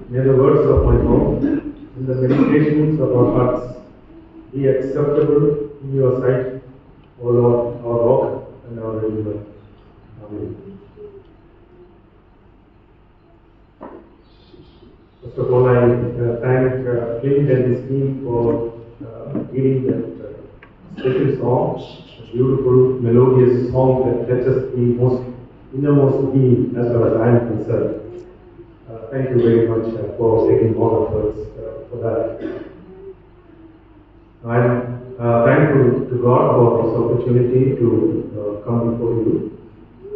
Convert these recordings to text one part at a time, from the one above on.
May the words of my mouth and the meditations of our hearts be acceptable in your sight, O Lord, our rock and our redeemer. Amen. First of all, I thank Clint and his team for leading that special song, a beautiful, melodious song that touches the most innermost me as far as I am concerned. Thank you very much for taking all efforts for that. I'm thankful to God for this opportunity to come before you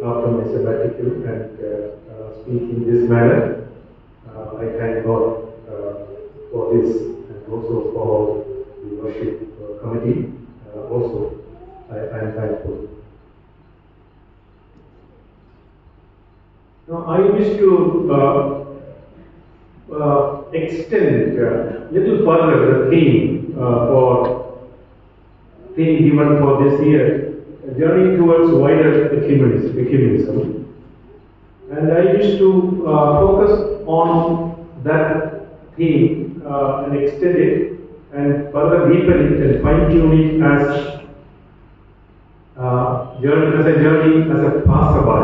after my sabbatical and speak in this manner. I thank God for this and also for the worship committee. Also, I am thankful. Now, I wish to extend a little further the theme given for this year, a journey towards wider ecumenism. And I wish to focus on that theme and extend it and further deepen it and fine-tune it as a journey as a passerby.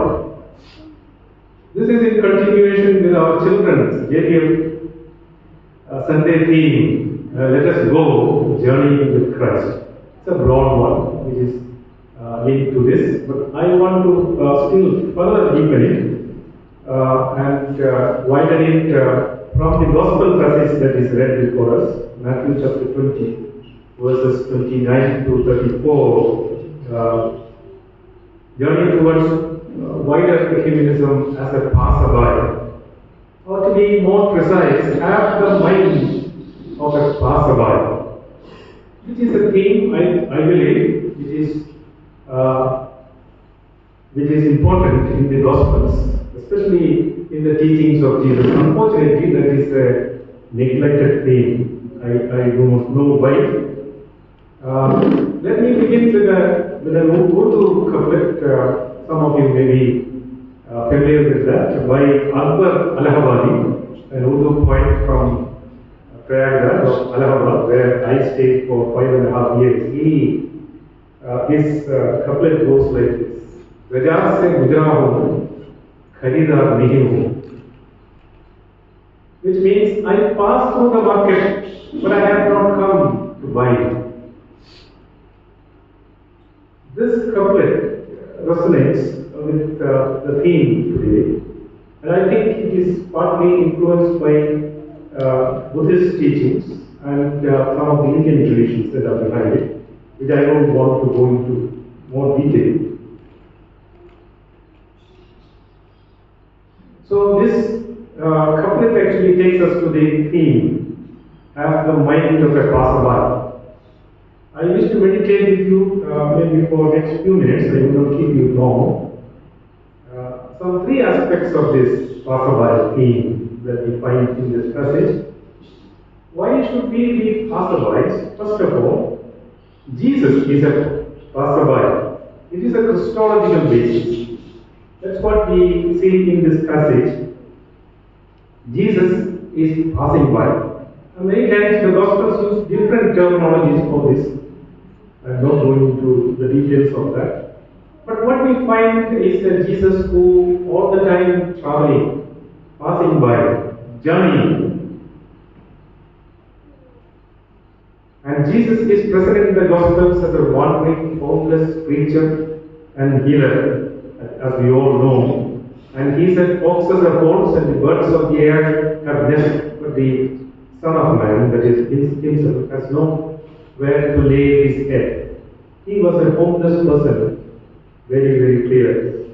This is in continuation with our children's JPF Sunday theme, Let Us Go, Journey with Christ. It's a broad one, which is linked to this, but I want to still further deepen it and widen it from the gospel passage that is read before us, Mathew chapter 20, verses 29 to 34, journey towards wider ecumenism as a passerby, or to be more precise, have the mind of a passerby, which is a theme I believe which is important in the Gospels, especially in the teachings of Jesus. Unfortunately, that is a neglected theme. I do not know why. Let me begin with an Urdu couplet. Some of you may be familiar with that, by Akbar Allahabadi, an Urdu poet from Prayagraj of Allahabad, where I stayed for 5.5 years. His couplet goes like this: Bazaar se gujra hu, kharidar nahi hu. Which means, I passed through the market, but I have not come to buy. This couplet resonates with the theme today, and I think it is partly influenced by Buddhist teachings and some of the Indian traditions that are behind it, which I don't want to go into more detail. So this couplet actually takes us to the theme, have the mind of a passerby. I wish to meditate with you maybe for next few minutes. I will not keep you long. Some three aspects of this passerby theme that we find in this passage. Why should we be passerbys? First of all, Jesus is a passerby. It is a Christological basis. That's what we see in this passage. Jesus is passing by. And many times the Gospels use different terminologies for this. I'm not going into the details of that. But what we find is that Jesus, who all the time traveling, passing by, journeying, and Jesus is present in the Gospels as a wandering, homeless preacher and healer, as we all know. And he said, foxes have holes and the birds of the air have nests, but the Son of Man, that is himself, has nowhere to lay his head. He was a homeless person, very, very clear.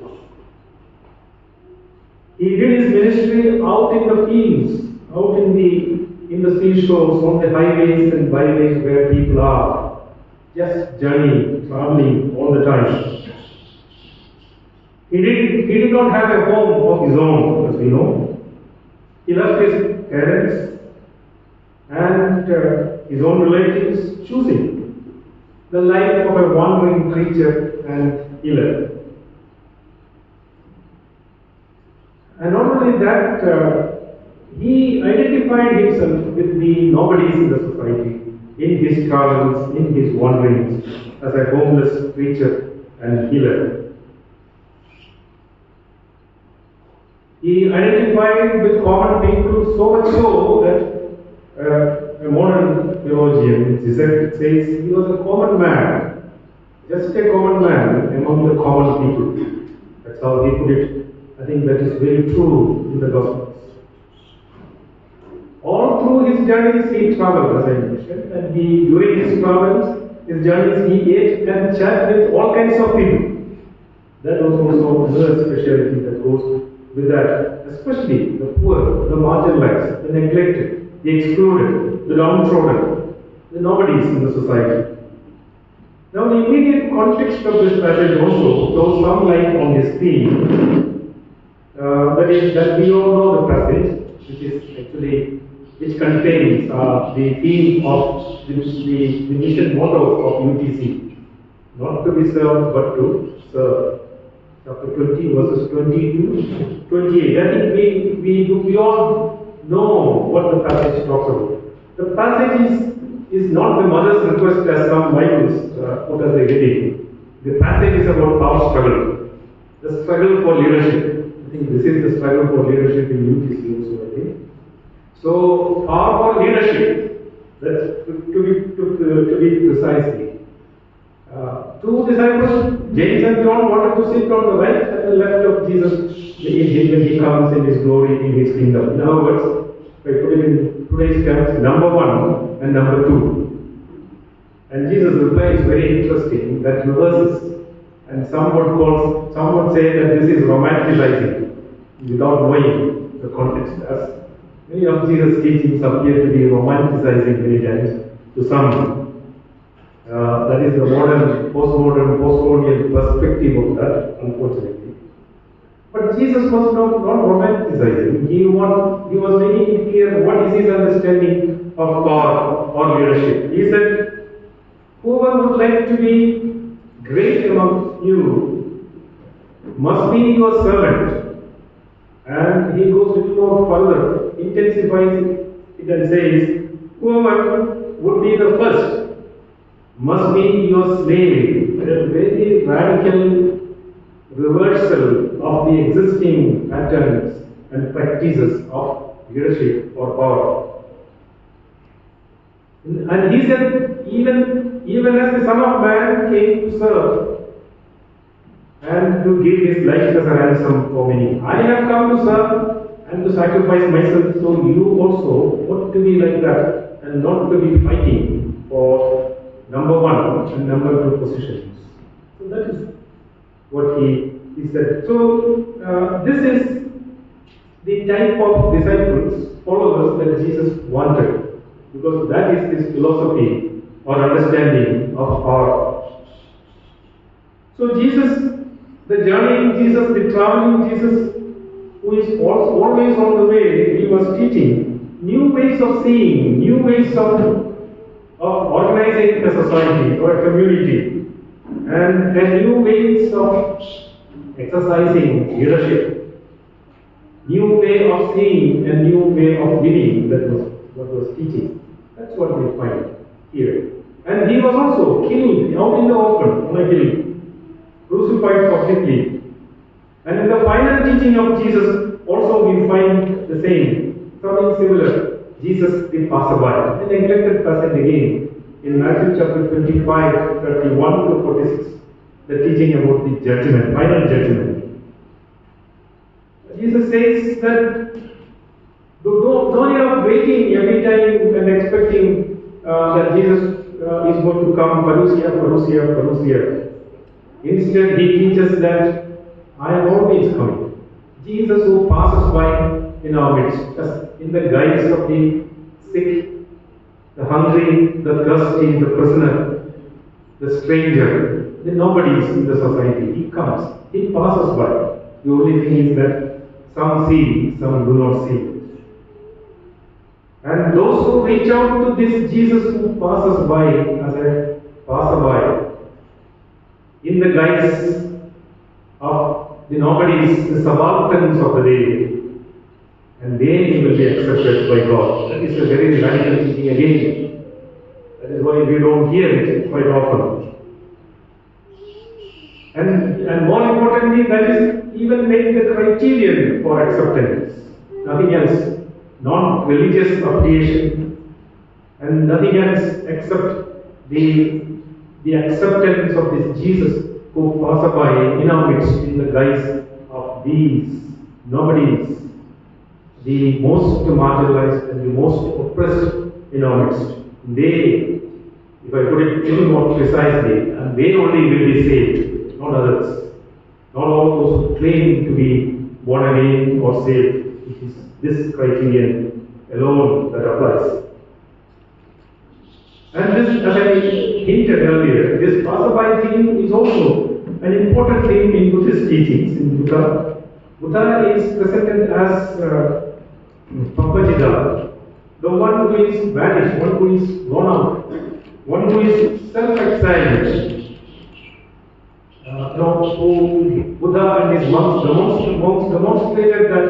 He did his ministry out in the fields, out in the seashores, on the highways and byways where people are, just journeying, traveling all the time. He did not have a home of his own, as we know. He left his parents and his own relatives, choosing the life of a wandering preacher and healer. And not only that, he identified identified himself with the nobodies in the society, in his travels, in his wanderings, as a homeless preacher and healer. He identified with common people so much so that a modern theologian says he was a common man, just a common man among the common people. That's how he put it. I think that is very true in the Gospels. All through his journeys he traveled, as I mentioned, and during his travels, his journeys, he ate and chatted with all kinds of people. That was also another specialty that goes with that, especially the poor, the marginalized, the neglected, the excluded, the downtrodden, the nobodies in the society. Now, the immediate context of this passage also throws some light on this theme. That is, that we all know the passage, which contains the theme of the mission motto of UTC, not to be served but to serve. Chapter 20, verses 22 28. I think we all know what the passage talks about. The passage is not the mother's request as some Bibles put as a heading. The passage is about our struggle. The struggle for leadership. I think this is the struggle for leadership in UTC also, I think. So, for leadership, that's to be precisely. Two disciples, James and John, wanted to sit on the right and the left of Jesus when he comes in his glory, in his kingdom. In other words, if I put it in today's terms, number 1 and number 2. And Jesus' reply is very interesting, that reverses. And some would say that this is romanticizing without knowing the context. As many of Jesus' teachings appear to be romanticizing many times to some. That is the modern, post-colonial perspective of that, unfortunately. But Jesus was not romanticizing. He was making it clear what is his understanding of power or leadership. He said, whoever would like to be great among you must be your servant. And he goes a little more further, intensifies it and says, whoever would be the first must be your slave. A very radical reversal of the existing patterns and practices of leadership or power. And he said, even as the Son of Man came to serve and to give his life as a ransom for many, I have come to serve and to sacrifice myself, so you also ought to be like that and not to be fighting for number 1 and number 2 positions. So that is what he said. So this is the type of disciples, followers that Jesus wanted, because that is his philosophy or understanding of power. So Jesus, the journeying Jesus, the traveling Jesus, who is always on the way, he was teaching new ways of seeing, new ways of organizing a society or a community, and new ways of exercising leadership, new way of seeing and new way of living. That was what was teaching. That's what we find here. And he was also killed out in the open on a hill, crucified publicly. And in the final teaching of Jesus, also we find the same, something similar. Jesus the Passerby. The neglected passage again in Mathew chapter 25, 31 to 46, the teaching about the judgment, final judgment. Jesus says that don't end up waiting every time and expecting that Jesus is going to come, parousia. Instead, he teaches that I am always coming. Jesus who passes by in our midst, just in the guise of the sick, the hungry, the thirsty, the prisoner, the stranger, the nobodies in the society. He comes, he passes by. The only thing is that some see, some do not see. And those who reach out to this Jesus who passes by as a passerby, in the guise of the nobodies, the subalterns of the day, and then he will be accepted by God. That is a very radical thinking again. That is why we don't hear it quite often. And more importantly, that is even make the criterion for acceptance. Nothing else. Non-religious affiliation and nothing else except the acceptance of this Jesus who passes by in our midst in the guise of these nobodies, the most marginalized and the most oppressed in our midst. They, if I put it even more precisely, and they only will be saved, not others. Not all those who claim to be born again or saved. It is this criterion alone that applies. And this, as I hinted earlier, this passerby theme is also an important theme in Buddhist teachings. In Buddha, Buddha is presented as Pampajita, the one who is vanished, one who is gone out, one who is self-exiled. Who Buddha and his monks demonstrated that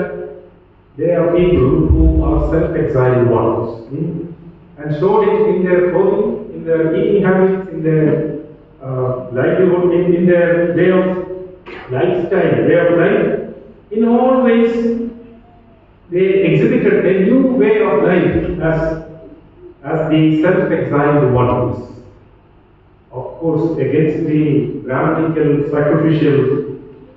they are people who are self-exiled ones, and showed it in their clothing, in their eating habits, in their livelihood, in their way of lifestyle, way of life. In all ways, they exhibited a new way of life as the self-exiled ones. Of course, against the grammatical, sacrificial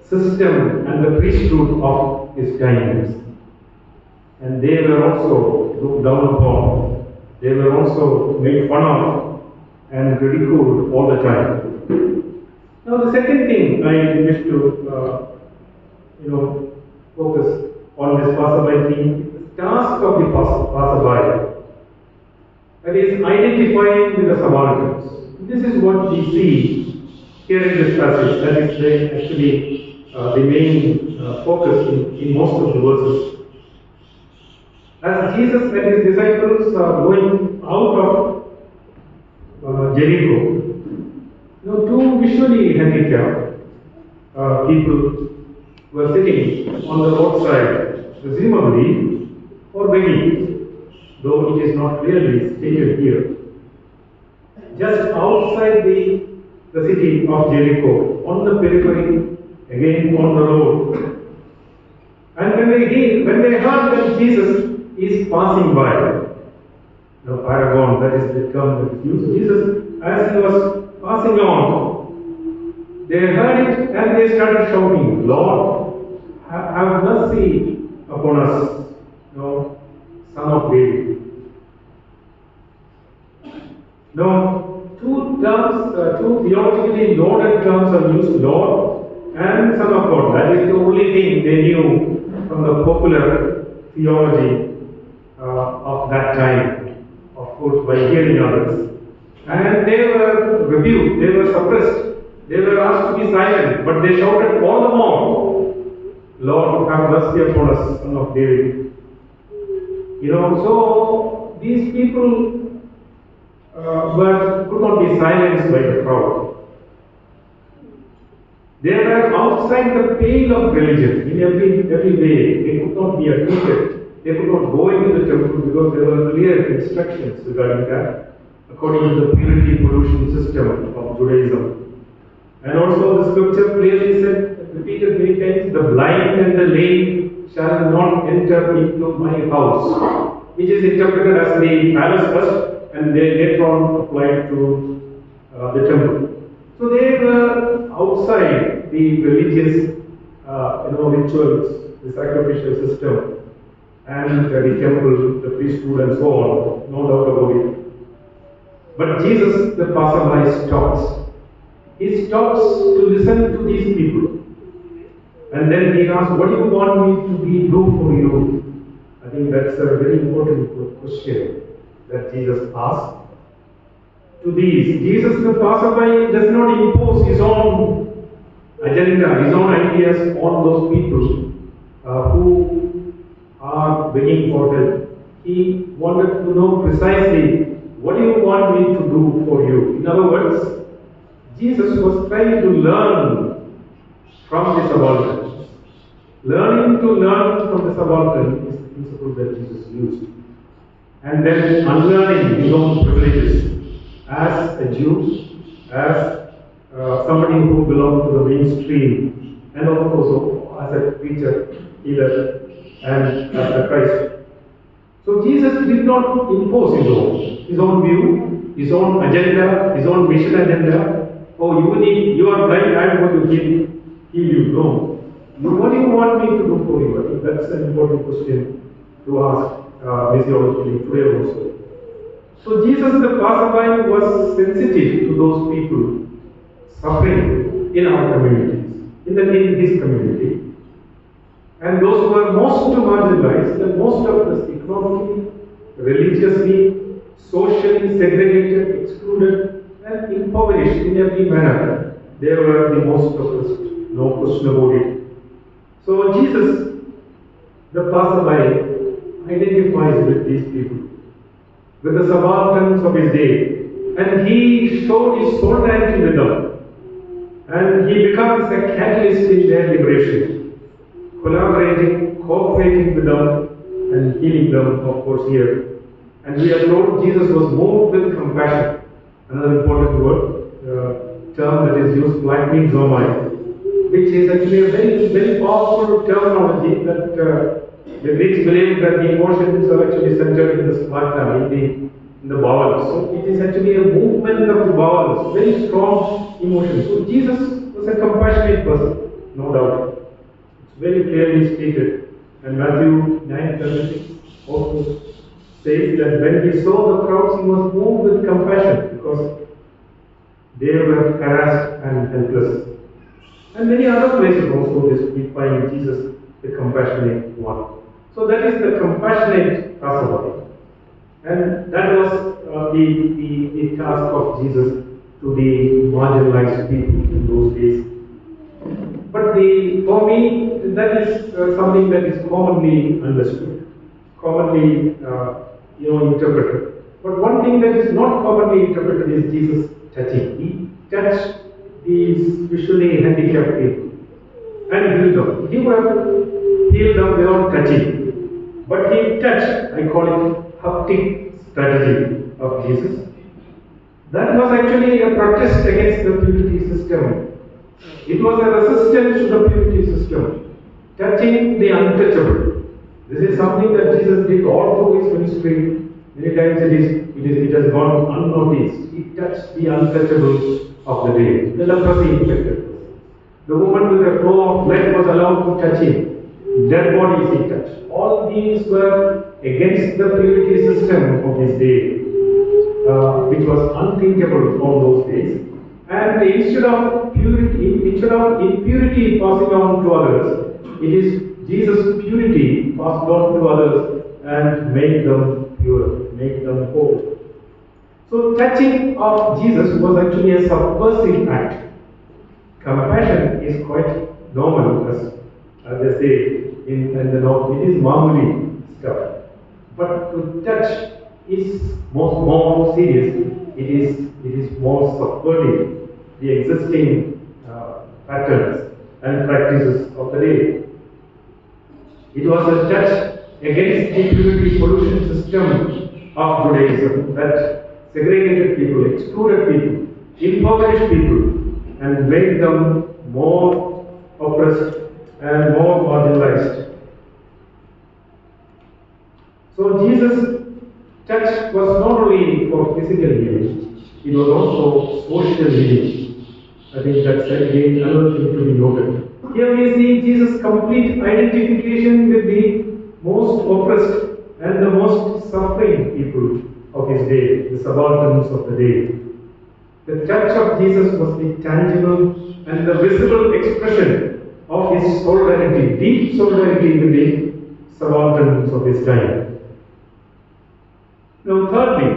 system and the priesthood of his times. And they were also looked down upon. They were also made fun of and ridiculed all the time. Now, the second thing I wish to focus on this passerby theme, the task of the passerby, that is identifying with the subalterns. This is what we see here in this passage. That is actually the main focus in most of the verses. As Jesus and his disciples are going out of Jericho, two visually handicapped people were sitting on the roadside, presumably for begging, though it is not clearly stated here. Just outside the city of Jericho, on the periphery, again on the road. And when they heard that Jesus is passing by, paragon, that is the term that is used. Jesus, as he was passing on, they heard it and they started shouting, "Lord, have mercy upon us, Son of David." Two theologically loaded terms are used, Lord and Son of God. That is the only thing they knew from the popular theology of that time, of course, by hearing others. And they were rebuked, they were suppressed, they were asked to be silent, but they shouted all the more, "Lord, have mercy upon us, Son of David." So these people could not be silenced by the crowd. They were outside the pale of religion in every way. They could not be admitted. They could not go into the temple because there were clear instructions regarding that, according to the purity pollution system of Judaism. And also the scripture clearly said, repeated many times, "The blind and the lame shall not enter into my house," which is interpreted as the palace first, and they later on applied to the temple. So they were outside the religious rituals, the sacrificial system, and the temple, the priesthood, and so on, no doubt about it. But Jesus, the passerby, stops. He stops to listen to these people. And then he asks, "What do you want me to do for you?" I think that's a very important question that Jesus asked to these. Jesus, the passerby, does not impose his own agenda, his own ideas on those people who are begging for help. He wanted to know precisely, what do you want me to do for you? In other words, Jesus was trying to learn from the subaltern. Learning to learn from the subaltern is principle that Jesus used. And then unlearning his own privileges as a Jew, as somebody who belonged to the mainstream, and of course as a preacher, healer, and as a Christ. So Jesus did not impose his own view, his own agenda, his own mission agenda. Oh, you are blind, I am going to heal you. No. What do you want me to do for you? I think that's an important question to ask missiologically today also. So Jesus the Passerby was sensitive to those people suffering in our communities, in his community. And those who were most marginalized, and most of us economically, religiously, socially segregated, excluded, and impoverished in every manner, they were the most oppressed, no question about it. So Jesus, the Passerby, identifies with these people, with the subalterns of his day, and he showed his solidarity with them, and he becomes a catalyst in their liberation, collaborating, cooperating with them, and healing them, of course, here. And we are told Jesus was moved with compassion, another important word, term that is used, lightning zomai, which is actually a very, very powerful terminology that the Greeks believe that the emotions are actually centered in the stomata, in the bowels. So it is actually a movement of the bowels, very strong emotions. So Jesus was a compassionate person, no doubt. It's very clearly stated. And Mathew 9:36 also says that when he saw the crowds, he was moved with compassion because they were harassed and helpless. And many other places also we find Jesus the compassionate one. So that is the compassionate Passerby. And that was the task of Jesus to the marginalized people in those days. But for me, that is something that is commonly understood, commonly interpreted. But one thing that is not commonly interpreted is Jesus touching. He touched these visually handicapped people and healed them. He would have healed them without touching. But he touched, I call it haptic strategy of Jesus. That was actually a protest against the purity system. It was a resistance to the purity system, touching the untouchable. This is something that Jesus did all through his ministry. Many times it has gone unnoticed. He touched the untouchable of the day, the leprosy infected. The woman with a flow of blood was allowed to touch him. Dead bodies he touched. All these were against the purity system of his day, which was unthinkable all those days. And instead of impurity passing on to others, it is Jesus' purity passed on to others and made them pure, made them whole. So touching of Jesus was actually a subversive act. Compassion is quite normal, as they say in the North. It is mamuli stuff. But to touch is more serious. It is more subverting the existing patterns and practices of the day. It was a touch against the purity pollution system of Judaism that segregated people, excluded people, impoverished people, and made them more oppressed and more marginalized. So Jesus' touch was not only for physical healing, it was also social healing. I think that's again another thing to be noted. Here we see Jesus' complete identification with the most oppressed and the most suffering people of his day, the subalterns of the day. The touch of Jesus was the tangible and the visible expression of his solidarity, deep solidarity with the subalterns of his time. Now, thirdly,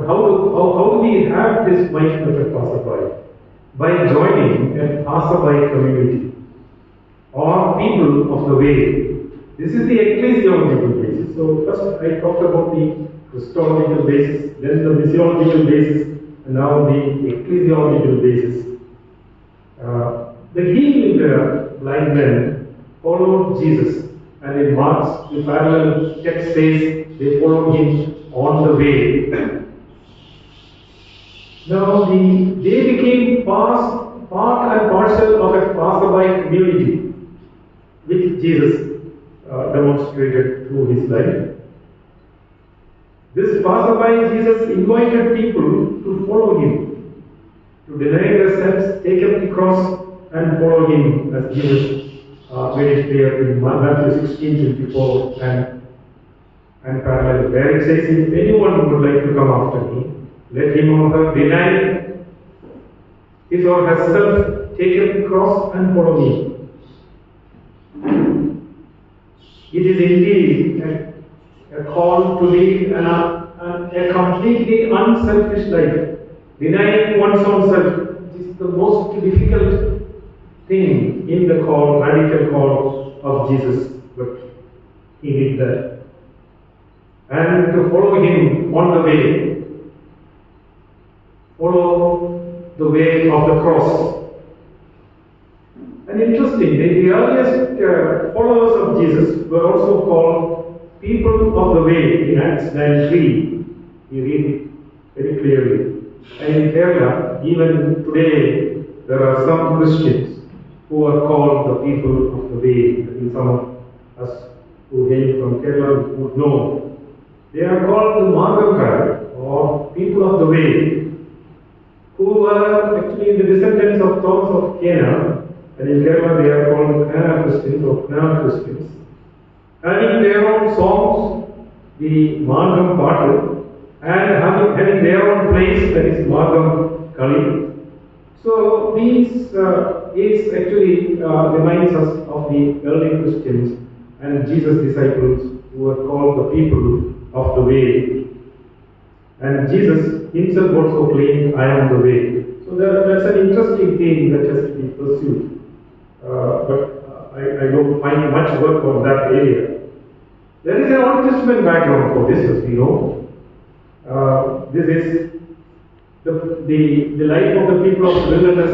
how do we have this mind of a passerby? By joining a passerby community or people of the way. This is the ecclesiological basis. So first I talked about the Christological basis, then the missiological basis, and now the ecclesiological basis. The healing blind men followed Jesus. And in Mark's, the parallel text says they followed him on the way. Now, they became part and parcel of a passerby community, which Jesus demonstrated through his life. This passerby, Jesus invited people to follow him, to deny themselves, take up the cross, and follow him, as Jesus made it clear in Mathew 16:24 and parallel, where it says, if anyone would like to come after me, let him or her deny his or herself, take up the cross, and follow me. It is indeed a call to lead a completely unselfish life, denying one's own self, which is the most difficult thing in the call, radical call of Jesus, but he did that. And to follow him on the way, follow the way of the cross. And interestingly, the earliest followers of Jesus were also called people of the way. In Acts 9:3, you read it very clearly. And in Kerala, even today, there are some Christians who are called the people of the way. And some of us who hail from Kerala would know. They are called the Margakar, or people of the way, who are actually the descendants of Thomas of Cana. And in Kerala, they are called Cana Christians or Cana Christians. Having their own songs, the Margam Patu, and having their own place, that is Margam Kali. So these is actually reminds us of the early Christians and Jesus' disciples who were called the people of the way. And Jesus himself also claimed, I am the way. So that's an interesting thing that has to be pursued. But I don't find much work on that area. There is an Old Testament background for this, as we know. This is the life of the people of the wilderness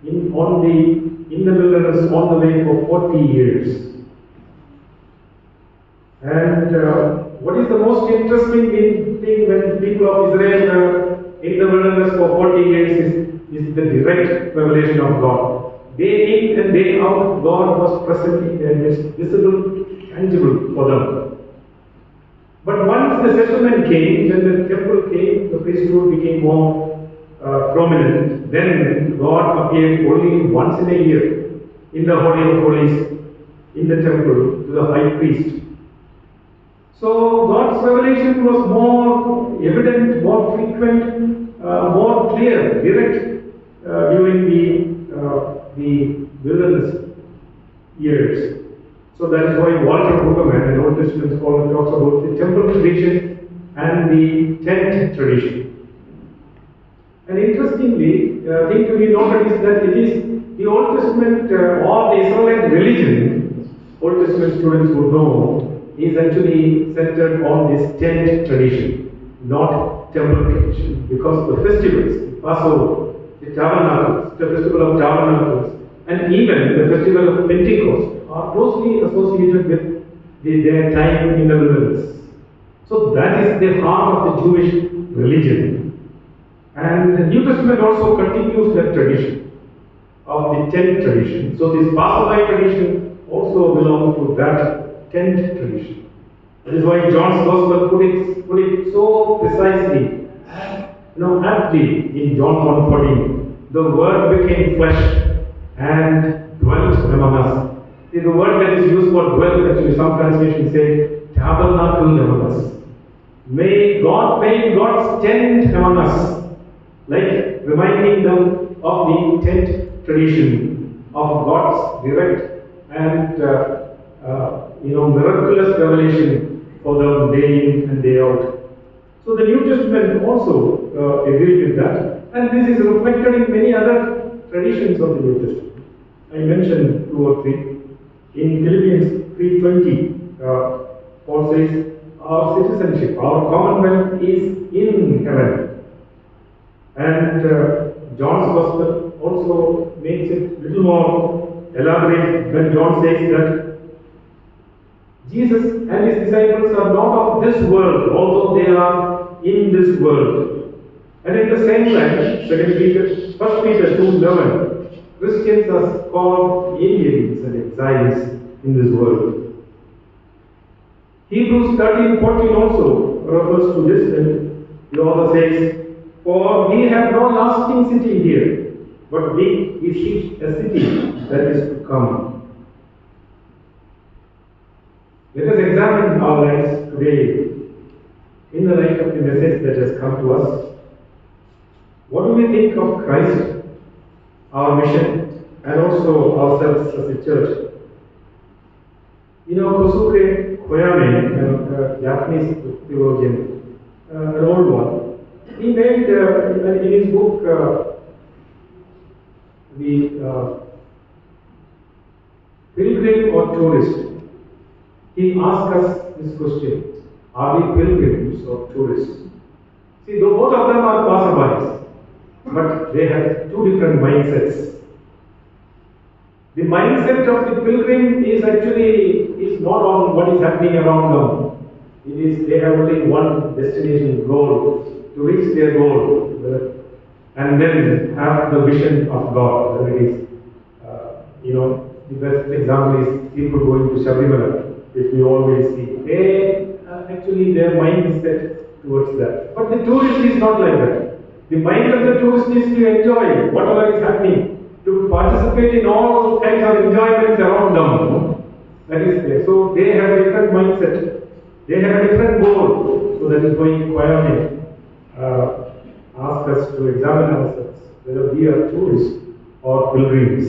in the wilderness on the way for 40 years. And what is the most interesting thing when the people of Israel were in the wilderness for 40 years is the direct revelation of God. Day in and day out, God was present in their midst, visible, tangible for them. But once the settlement came, when the temple came, the priesthood became more prominent. Then God appeared only once in a year in the Holy of Holies, in the temple, to the high priest. So God's revelation was more evident, more frequent, more clear, direct during the wilderness years. So that is why Walter Brueggemann, an Old Testament scholar, talks about the temple tradition and the tent tradition. And interestingly, thing to be noted is that it is the Old Testament or the Israelite religion, Old Testament students would know, is actually centered on this tent tradition, not temple tradition, because the festivals, Passover, the tabernacles, the festival of tabernacles, and even the festival of Pentecost are closely associated with their time in the wilderness. So that is the heart of the Jewish religion. And the New Testament also continues that tradition of the tent tradition. So this Passerby tradition also belongs to that tent tradition. That is why John's Gospel put it so precisely, aptly in John 1:14. The Word became flesh and dwelt among us. See, the word that is used for dwell, actually some translations say tabernacle among us. May God's tent among us, like reminding them of the tent tradition of God's direct and miraculous revelation for them day in and day out. So the New Testament also agreed with that, and this is reflected in many other traditions of the New Testament. I mentioned 2 or 3. In Philippians 3:20, Paul says, our citizenship, our commonwealth is in heaven. And John's Gospel also makes it little more elaborate when John says that Jesus and his disciples are not of this world, although they are in this world. And at the same time, 1 Peter 2:11, Christians are called aliens and exiles in this world. Hebrews 13:14 also refers to this, and the author says, "For we have no lasting city here, but we seek a city that is to come." Let us examine our lives today in the light of the message that has come to us. What do we think of Christ, our mission, and also ourselves as a church? Kosuke Koyame, a Japanese theologian, an old one, he made in his book, the Pilgrim or Tourist, he asked us this question: are we pilgrims or tourists? See, though both of them are passerbys, but they have two different mindsets. The mindset of the pilgrim is not on what is happening around them. They have only one destination goal, to reach their goal, and then have the vision of God. Whether it is, the best example is people going to Sabarimala, which we always see. Their mind is set towards that. But the tourist is not like that. The mind of the tourist is to enjoy whatever is happening, to participate in all kinds of enjoyments around them. That is there. So they have a different mindset. They have a different goal. So that is why Kwayame ask us to examine ourselves whether we are tourists or pilgrims.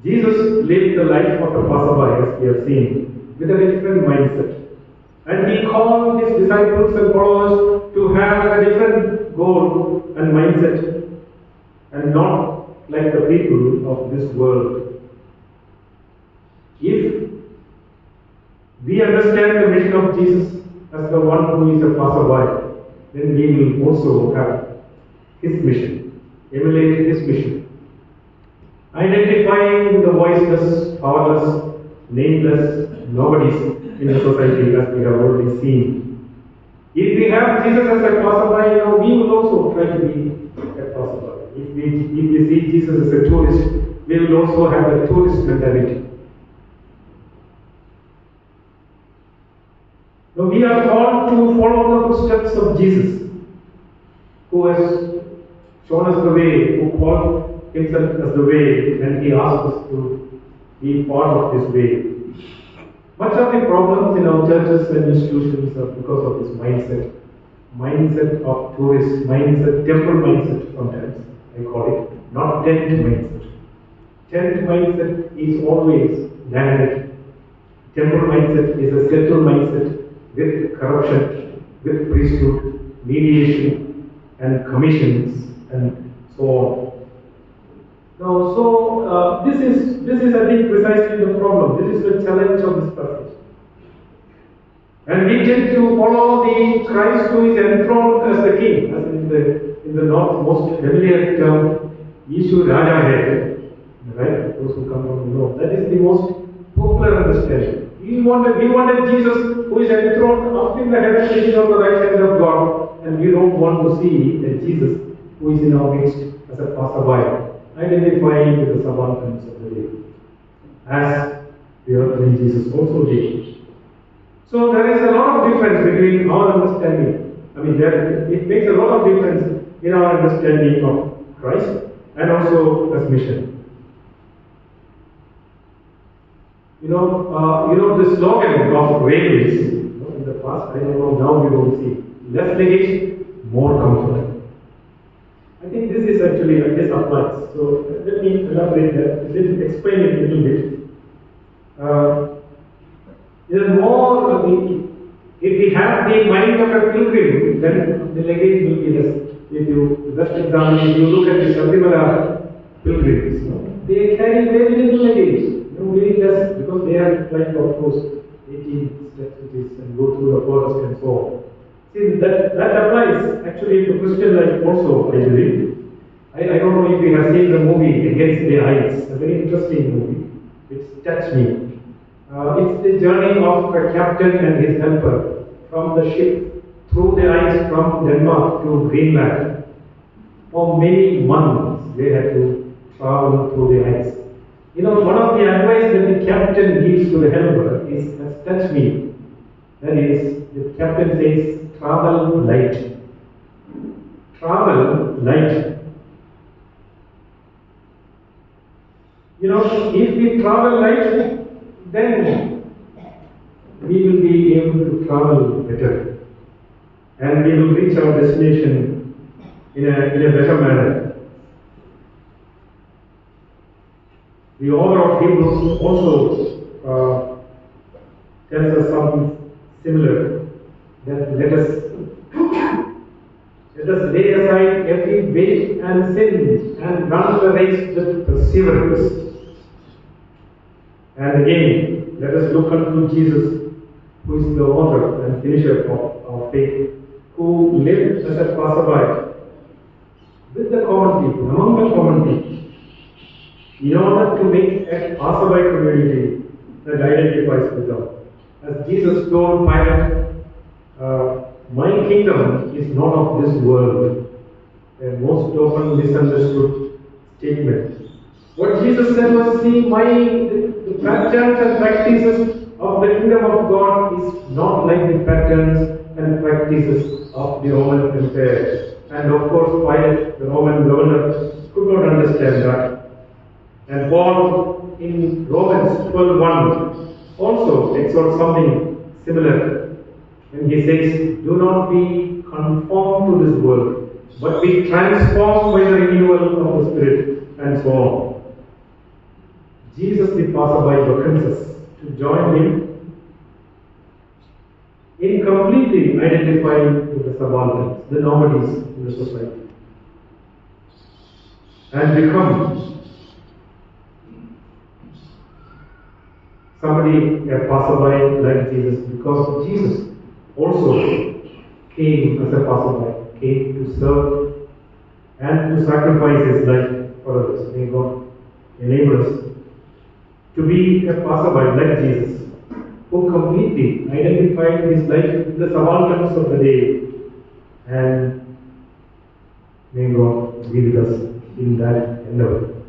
Jesus lived the life of a passerby, as we have seen, with a different mindset. And he called his disciples and followers to have a different goal and mindset, and not like the people of this world. If we understand the mission of Jesus as the one who is a passerby, then we will also have his mission, emulate his mission. Identifying the voiceless, powerless, nameless nobodies in the society, as we have already seen. If we have Jesus as a passerby, we will also try to be a passerby. If we see Jesus as a tourist, we will also have a tourist mentality. Now we are called to follow the footsteps of Jesus, who has shown us the way, who called himself as the way, and he asks us to be part of this way. Much of the problems in our churches and institutions are because of this mindset of tourist, temple mindset sometimes, I call it, not tent mindset. Tent mindset is always landed. Temple mindset is a settled mindset with corruption, with priesthood, mediation, and commissions, and so on. Now, this is I think precisely the problem. This is the challenge of this passage. And we tend to follow the Christ who is enthroned as the king, as in the most familiar term, Yeshu Raja hai, right? Those who come from the north. That is the most popular understanding. We wanted Jesus who is enthroned up in the heaven, sitting on the right hand of God, and we don't want to see a Jesus who is in our midst as a passerby, identifying with the subalterns of the day, as the earthly Jesus also did. So there is a lot of difference between our understanding. It makes a lot of difference in our understanding of Christ and also as mission. The slogan of railways, in the past, I don't know, now we don't see, less luggage, more comfort. I think this is actually, this applies. So let me elaborate that, let me explain it a little bit. If we have the mind of a pilgrim, then the luggage will be less. The best example, if you look at the Sabarimala pilgrims, they carry very little luggage, very less, because they have climbed of course 18 steps and go through the forest and so on. See, that applies actually to Christian life also, I believe. I don't know if you have seen the movie Against the Ice, a very interesting movie. It's touched me. It's the journey of a captain and his helper from the ship through the ice from Denmark to Greenland. For many months they had to travel through the ice. You know, one of the advice that the captain gives to the helper has touched me. That is, the captain says, travel light. Travel light. You know, if we travel light, then we will be able to travel better. And we will reach our destination in a better manner. The author of Hebrews also tells us something similar, that let us lay aside every weight and sin and run the race with perseverance. And again, let us look unto Jesus, who is the author and finisher of our faith, who lived as a passerby with the common people, among the common people, in order to make a passerby community that identifies with God. As Jesus told Pilate, my kingdom is not of this world. A most often misunderstood statement. What Jesus said was, see, the patterns and practices of the kingdom of God is not like the patterns and practices of the Roman Empire. And of course, Pilate, the Roman governor, could not understand that. And Paul in Romans 12:1 also exhorts something similar. And he says, do not be conformed to this world, but be transformed by the renewal of the Spirit, and so on. Jesus the passerby beckons us to join him in completely identifying with the subalterns, the nobodies in the society, and become somebody, a passerby like Jesus, because Jesus also came as a passerby, came to serve and to sacrifice his life for others. May God enable us to be a passerby like Jesus, who completely identified his life with the subalterns of the day, and may God be with us in that endeavor.